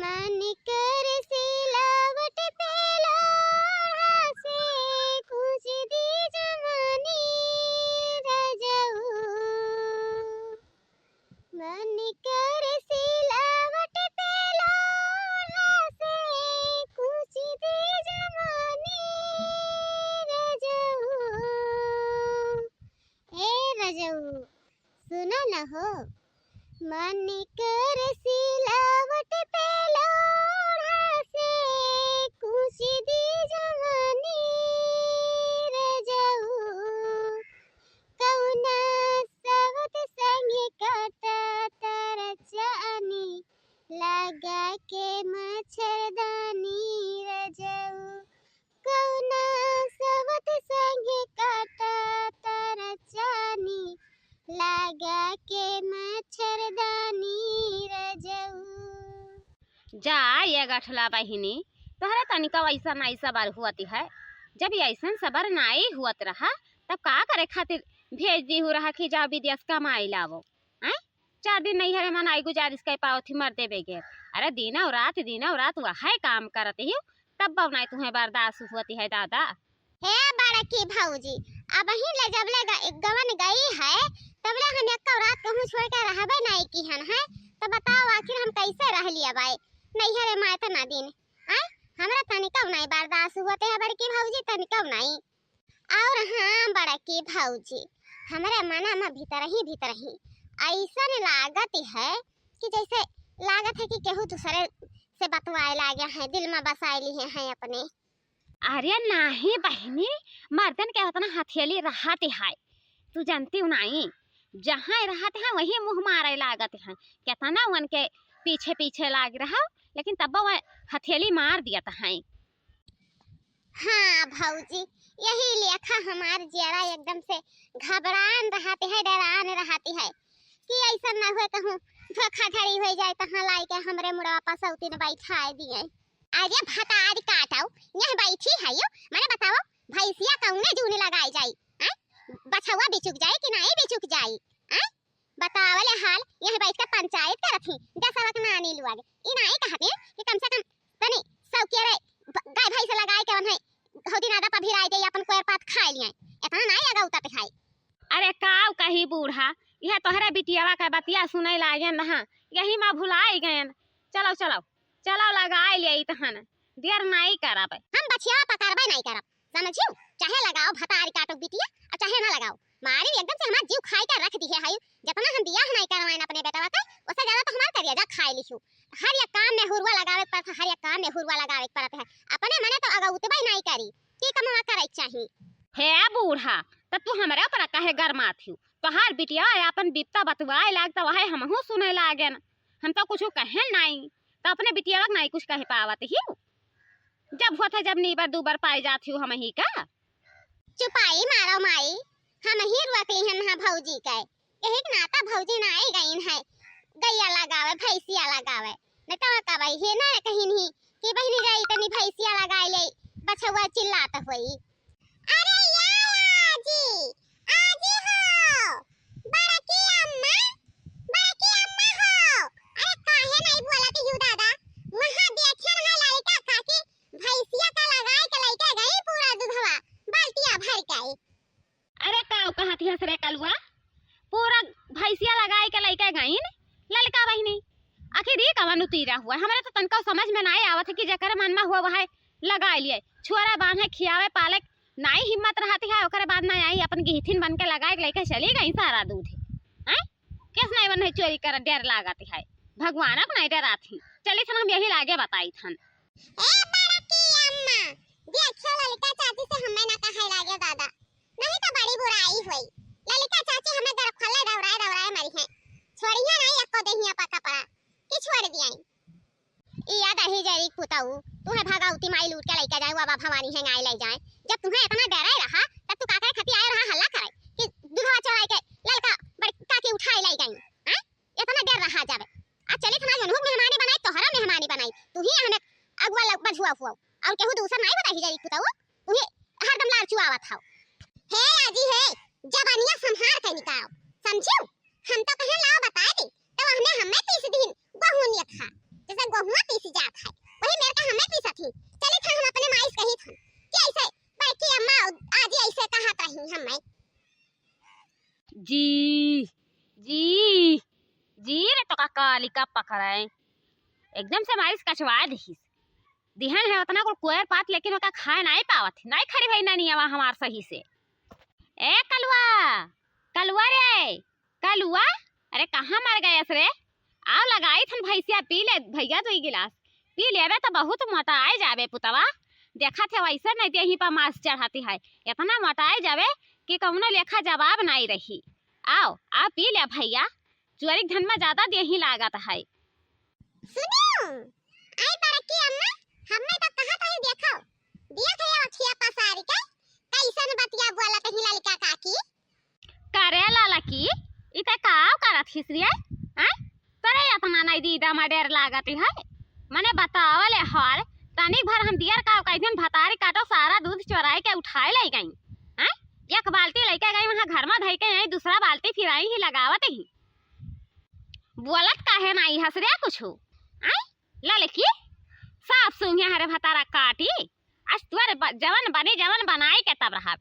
मन कर सिलावट पे लोढ़ा से पूछ दी जवानी रजऊ। मन कर सिलावट पे लोढ़ा से पूछ दी जवानी रजऊ। ए रजऊ सुनो न हो, मन कर सिलावट पे लोढ़ा से पूछ दी जवानी रजऊ। कौना सवत संग काटा तरचानी लगा के मच्छरदानी रजऊ। कौना सवत संग काटा तरचानी लगा के मच्छरदानी रजऊ। जा ये गठला बहिनी, तोहरा तनिका ऐसा नहीं सबर हुआती है। जब ऐसा सबर नहीं हुआत रहा तब का करे खातिर भेज दी रहा कि जाओ विदेश कमाई लावो। 4 दिन नहीं हरे मन आई गुजारिश कर पाओ थी मरते बेगे। अरे दिन और रात वह काम करती ही तब नहीं तुम्हें बर्दाश्त हुआती है दादा। हे बड़की भौजी, अब ही ले जब ले गवन गई है तब ले हम एक रात कहूं छोड़ के रहबे नहीं की हन है। तो बताओ आखिर हम कैसे रह लिया भाई नहीं हरे माय तना दिन। हमरा तनिका नहीं बर्दाश्त होते है बड़की भौजी, तनिका नहीं। और हां बड़की भौजी, हमरे मना में भीतर ही ऐसा लागत है कि जैसे लागत है कि केहू दूसरे से बतवाए लागे है, दिल में बसाए लिए हैं अपने। अरे नहीं बहनी, मर्दन के उतना हथेली रहते है, तू जानती हूँ नहीं। जहाँ रहते हैं वही मुँह मारे लागत है, कितना उनके पीछे लाग रहा लेकिन तब वह हथेली मार दिया है। हाँ भौजी, यही लेखा हमार जरा एकदम से घबरान रहते है, डरान रहती है कि ऐसा न हो कहूँ धोखाधड़ी हो जाए तहाँ लाई के हमरे मुड़वा पसौती ने बैठा दिए। अरे भतारी काटाओ यह बैठी है यो, मैंने बताओ भैंसिया कौने जूने लगाई जाई, बछवा बिचुक जाए कि नहीं बिचुक जाई। बतावले हाल यह बैठ कर पंचायत करथी 10 वक्त नानी लुआगे ई नहीं कहते कि कम से कम तनी सौकिया रे गाय भैंस लगाए के है होदी नादा पर भिराई दे अपन कोर पात खा लिए, इतना नहीं लगा उता पे खाई। अरे काव कही बूढ़ा, यह तोहरे बिटियावा का बतिया सुने लागे ना, यही माँ भुलाई गए। चलो लगाए लिए तहन देर नहीं करब। हम बछिया पकड़बे नहीं करब, समझियो। चाहे लगाओ भतारी काटो बिटिया और चाहे ना लगाओ, मारी एकदम से हमार जीव खाई कर रख दी है। जितना हम बियाह नहीं करवाएं अपने बेटवा का उससे ज्यादा तो हमार करिया जा खाई लिखू। हर एक काम में हुरवा लगावे पड़ता है, हर एक काम में हुरवा लगावे पड़ता है। अपने मने तो अगउतबे नहीं करी की कमवा करे चाहिए। हे बूढ़ा, त तू हमरा पर काहे गरमात हु? तोहार बिटिया अपन बिपता बतवाए लागता वह हमहू सुने लागे न। हम तो कुछ कहे नहीं तो अपने बिटिया नहीं कुछ कह पावत ही। जब होता जब नीबर दूबर पाई जाती हूँ हम ही का। चुपाई मारो माई, हम ही रोकली हन हां भौजी के यही नाता भौजी ना आई गईन है। गैया लगावे भैंसिया लगावे नहीं तो का भाई हे ना कहीं नहीं कि बहनी जाई तनी भैंसिया लगाई ले बछवा चिल्लात होई। अरे यार आजी हो बड़की अम्मा हो। अरे काहे नहीं बोलत यू दादा, वहां देखे ना लड़का काकी भैंसिया का लगाए के लेके गई पूरा दूधवा बाल्टिया भर के। अरे काव कहती हस रे कलुआ, पूरा भैंसिया लगाए के लेके गई ललका बहनी। आखिर ये कवन उतीरा हुआ हमारे तो तनका समझ में नहीं आवत है कि जकर मन में हुआ वह लगा लिए। छोरा बांधे खियावे पाले नहीं हिम्मत रहती है, ओकरे बाद ना आई अपन गिहथिन बन के लगाए लेके चली गई सारा दूध है। किस नहीं बन चोरी कर डर लागती है, भगवान अब नहीं डराती। चली थन हम यही लागे बताई थन। ए बड़की अम्मा देखो ललिता चाची से हमें ना कहे लागे दादा, नहीं तो बड़ी बुराई हुई। ललिता चाची हमें दरखले दौड़ाए मरी है, छोड़िया नहीं एको देहिया पका पड़ा कि छोड़ दियाई। ई याद रही जरी पुताऊ तुम्हें भगाउती माई लूट के लेके जाए बाबा भवानी है आई ले जाए। जब तुम्हें इतना डराई रहा तब तू काका खती आए रहा हल्ला करे कि दूधवा चोराई के ललका बड़ी काकी उठाई ले गई। इतना डर रहा जावे आ चली थना जनहु मेहमानी बनाई तोहरा मेहमानी बनाई तू ही हमें अगवा लग बजुआ हुआ और केहू दूसरा नहीं बताई जरी पुताऊ तू ही हरदम लालचू आवत हो। हे आजी है जवानिया संहार के निकालो समझियो। हम तो कहे लाओ बता दे तो हमें 30 दिन बहुनियत था जैसे गेहूं पीसी जात है वही मेरे का हमें पीसत थी। चली था हम अपने माइस कही थी कि ऐसे बड़की अम्मा आज ऐसे कहत रही हमें। जी जी जी रे तो का कालिका पकड़ाए एकदम से मारिस कछवा दिखिस दिहन है उतना को कोयर पात लेकिन ओका खाए नहीं पावत नहीं खड़ी भई नहीं आवा हमार सही से। ए कलुआ कलुआ रे कलुआ अरे कहाँ मर गयस रे आओ लगाई थन भैंसिया पी ले भैया 2 गिलास पी लेवे तो बहुत मोटा आए जावे पुतवा देखा थे वैसे नहीं यहीं पर मांस चढ़ाती है इतना मोटा आए जावे कि कौनो लेखा जवाब नहीं रही। आओ आप पी ले भैया चोरी धन में ज्यादा देही लागत है। सुनियो आई बड़की अम्मा हमने तो कहा था देखो दिया थे अखिया पसारी के कैसन बतिया बोला कहीं ललिका काकी करे लाला की इते काव करत हिसरिया हैं तरे इतना नहीं दीदा मडेर लागत है मने बतावले हाल तनिक भर हम दियर काव कैसन भतारी काटो सारा दूध चोराई के उठाए ले गई हैं एक बाल्टी लेके गई वहां घर में धई के आई दूसरा बाल्टी फिर आई ही लगावत ही बोलत काहे नहीं हसरिया कुछु आई ललकी साफ सुनिया हरे भतारा काटी आज तुअर जवन बने जवन बनाई के तब रहा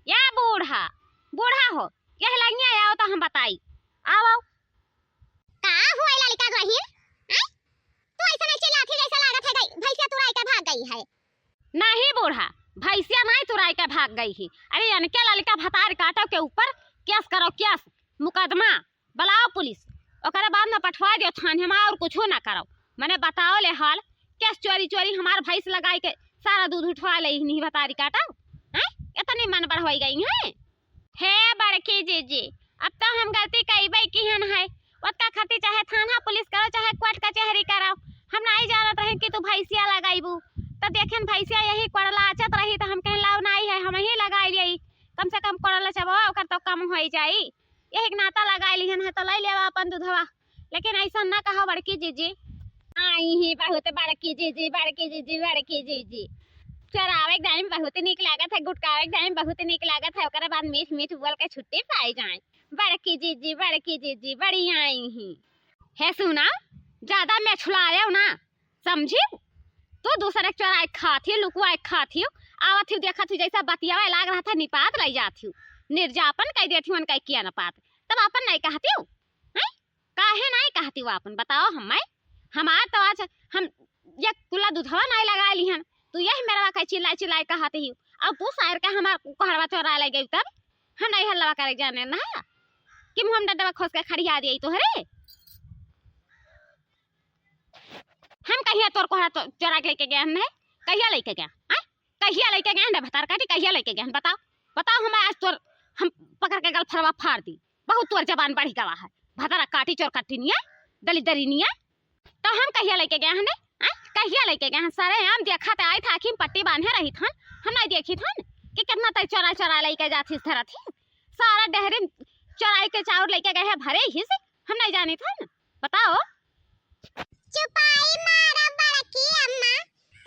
या बूढ़ा बूढ़ा हो यह लगिया आओ तो हम बताई आओ का हुआ ललिका गहिन हैं तू ऐसा नहीं चिल्लाती जैसा लागत है भैंसिया तुराई के भाग गई है। नहीं बूढ़ा भैंसिया नहीं तुराई के भाग गई ही अरे अनके ललिका भतार काटो के ऊपर केस करो केस मुकदमा बुलाओ पुलिस ओकरे बाद में पठवा दियो थाने में और कुछ ना करो मैंने बताओ ले हाल केस चोरी चोरी हमार भैंस लगाई के सारा दूध उठवा ले नहीं भतारी काटो हैं इतनी मन बढ़वाई गई है बड़की जी अब तो हम गलती कईबे की हन है ओतका खातिर चाहे थाना पुलिस करो चाहे कोर्ट कचहरी कराओ हम नहीं जानत रहे कि तू भैंसिया लगाईबू तो देखें भैंसिया यही कोड़ला आचत रही तो हम कहीं लाव नहीं है हम ही लगाई रही कम से कम कोड़ला चबवा ओकर तो कम हो जाई यही नाता लगाई लिहन है तो ले लेवा अपन दूधवा लेकिन ऐसा ना कहो बड़की जीजी आई ही बहुत बड़की जीजी बड़की जीजी बड़की जीजी चरावे टाइम बहुत निक लागत है गुटकावे टाइम बहुत निक लागत है ओकरे बाद मीठ मीठ बोल के छुट्टी पाई जाए बड़की जीजी बड़ी आई ही है सुना ज्यादा मैं छुला रहा ना समझी तू दूसरे चोरा खाती लुकुआ खाती आवत हूँ देखा थी जैसा बतियावा लाग रहा था निपात रह जाती हूँ निर्जापन कह देती हूँ कह किया नपात तब अपन नहीं कहती हूँ काहे नहीं कहती हूँ अपन बताओ हमार तो आज हम ये कुला दूधवा नहीं लगा ली हन तू यही मेरा कह चिल्लाई कहती ही अब तू शायर का हमार कहड़वा चोरा ले गई तब हम नहीं हल्ला करे जाने ना कि हम डडवा खोस के खड़िया दिए तो हरे हम कहिया तोर कोहरा तो चोरा के लेके गए है कहिया लेके गया हैं कहिया लेके गए हैं भतार काटी कहिया लेके गए बताओ हम आज तोर हम पकड़ के गल फरवा फाड़ दी बहुत तोर जबान बढ़ी गवा है भतारा काटी चोर काटी नहीं दली दरी नहीं तो हम कहिया लेके गए हैं कहिया लेके गए हैं सारे हम देखा थे आई था आखिर पट्टी बांधे रही थन हम नहीं देखी थन कि कितना तक चोरा लेके जाती तरह थी सारा डहरीन चोराई के चाउर लेके गए हैं भरे ही से हम नहीं जानी थन बताओ चुपाई मारा बड़की अम्मा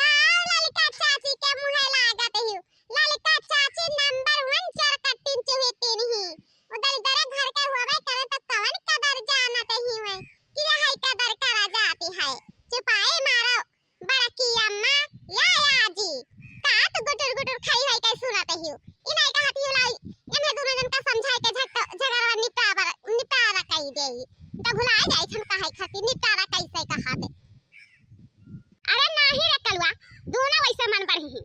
काऊ ललिका चाची के मुंह लागत ही ललिका चाची नंबर 1 चोर कट्टिन चुहितिन ही उधर घर के होवे करे तो कवन कदर जानत ही हुए कि यही कदर करा जाती है चुपाई मारो बड़की अम्मा या जी का तो गुटुर खाई है के सुनत ही इने कहती हो लाई इन्हें दोनों जन का समझाई के झगड़ा निपटारा कई देई तो भुला जाई छन काहे खातिर निपटारा कैसे कहा दे अरे नाही रे कलवा दोनों वैसे मन बढ़ी ही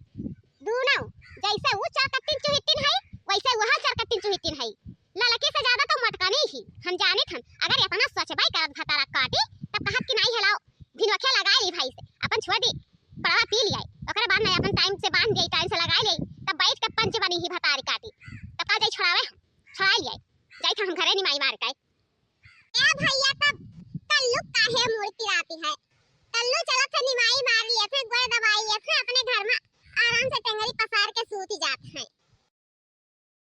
दोनों जैसे वो चार कट्टिन चुहितिन है वैसे वह चार कट्टिन चुहितिन है ललकी से ज्यादा तो मटकानी ही हम जाने थन अगर इतना स्वच्छबाई करत भतारा काटी तब कहत कि नहीं हिलाओ भिनवखे लगाई ली भाई से अपन छोड़ दी पड़वा पी लिया ओकरे बाद में अपन टाइम से बांध गई टाइम से लगाई ली तब बैठ के पंच बनी ही भतारी काटी तब का जाई छुड़ा लिया जाई था हम घरे निमाई मार के ए भैया तब कल्लू काहे मुड़ पिराती है कल्लू चलत निमाई मार लिए फिर गोड़ दबाई फिर अपने घर में आराम से टंगरी पसार के सूती जाते हैं।